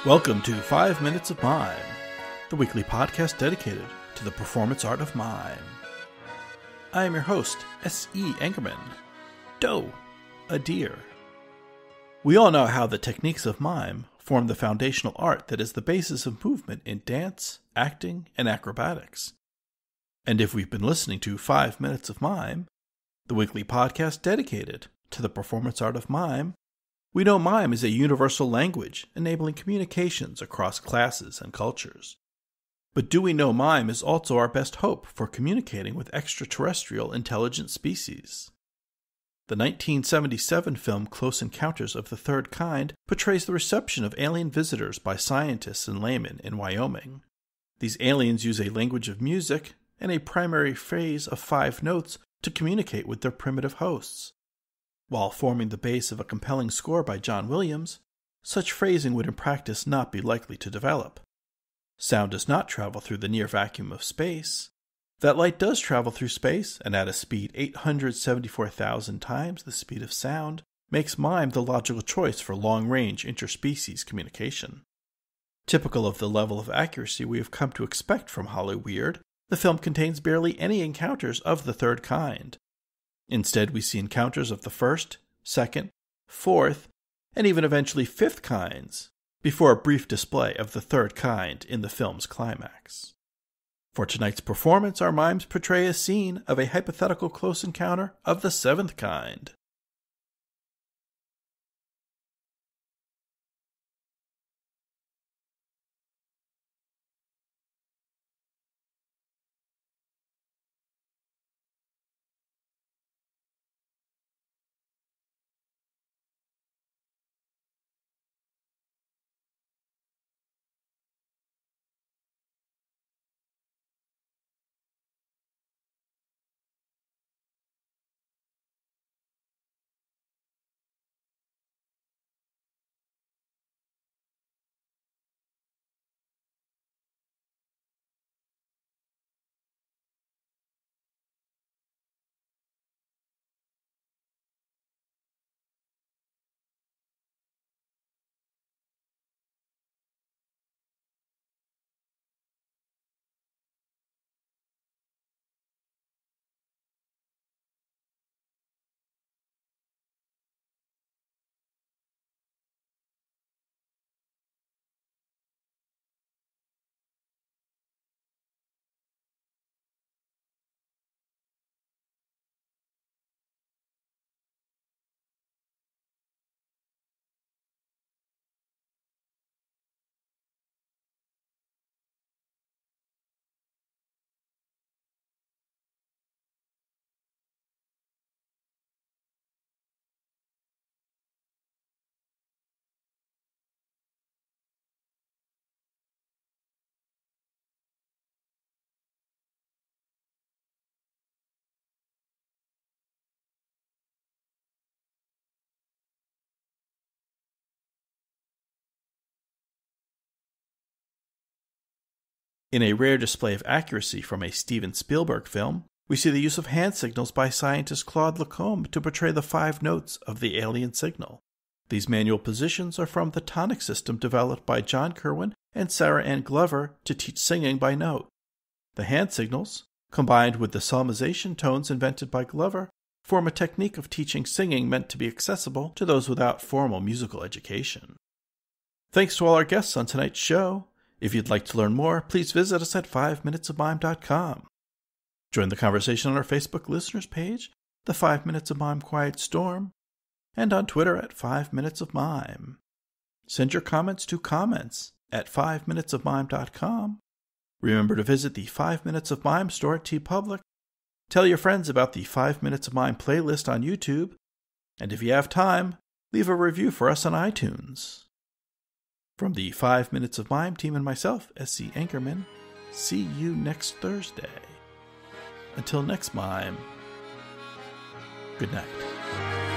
Welcome to 5 Minutes of Mime, the weekly podcast dedicated to the performance art of mime. I am your host, S.E. Ankerman. Doe, a deer. We all know how the techniques of mime form the foundational art that is the basis of movement in dance, acting, and acrobatics. And if we've been listening to 5 Minutes of Mime, the weekly podcast dedicated to the performance art of mime, we know mime is a universal language enabling communications across classes and cultures. But do we know mime is also our best hope for communicating with extraterrestrial intelligent species? The 1977 film Close Encounters of the Third Kind portrays the reception of alien visitors by scientists and laymen in Wyoming. These aliens use a language of music and a primary phrase of 5 notes to communicate with their primitive hosts. While forming the base of a compelling score by John Williams, such phrasing would in practice not be likely to develop. Sound does not travel through the near vacuum of space. That light does travel through space, and at a speed 874,000 times the speed of sound, makes mime the logical choice for long-range interspecies communication. Typical of the level of accuracy we have come to expect from Hollyweird, the film contains barely any encounters of the third kind. Instead, we see encounters of the first, second, fourth, and even eventually fifth kinds, before a brief display of the third kind in the film's climax. For tonight's performance, our mimes portray a scene of a hypothetical close encounter of the seventh kind. In a rare display of accuracy from a Steven Spielberg film, we see the use of hand signals by scientist Claude Lacombe to portray the 5 notes of the alien signal. These manual positions are from the tonic system developed by John Kerwin and Sarah Ann Glover to teach singing by note. The hand signals, combined with the psalmization tones invented by Glover, form a technique of teaching singing meant to be accessible to those without formal musical education. Thanks to all our guests on tonight's show. If you'd like to learn more, please visit us at 5minutesofmime.com. Join the conversation on our Facebook listeners page, the 5 Minutes of Mime Quiet Storm, and on Twitter at 5 Minutes of Mime. Send your comments to comments@5minutesofmime.com. Remember to visit the 5 Minutes of Mime store at TeePublic. Tell your friends about the 5 Minutes of Mime playlist on YouTube. And if you have time, leave a review for us on iTunes. From the 5 Minutes of Mime team and myself, S.C. Ankerman, see you next Thursday. Until next mime, good night.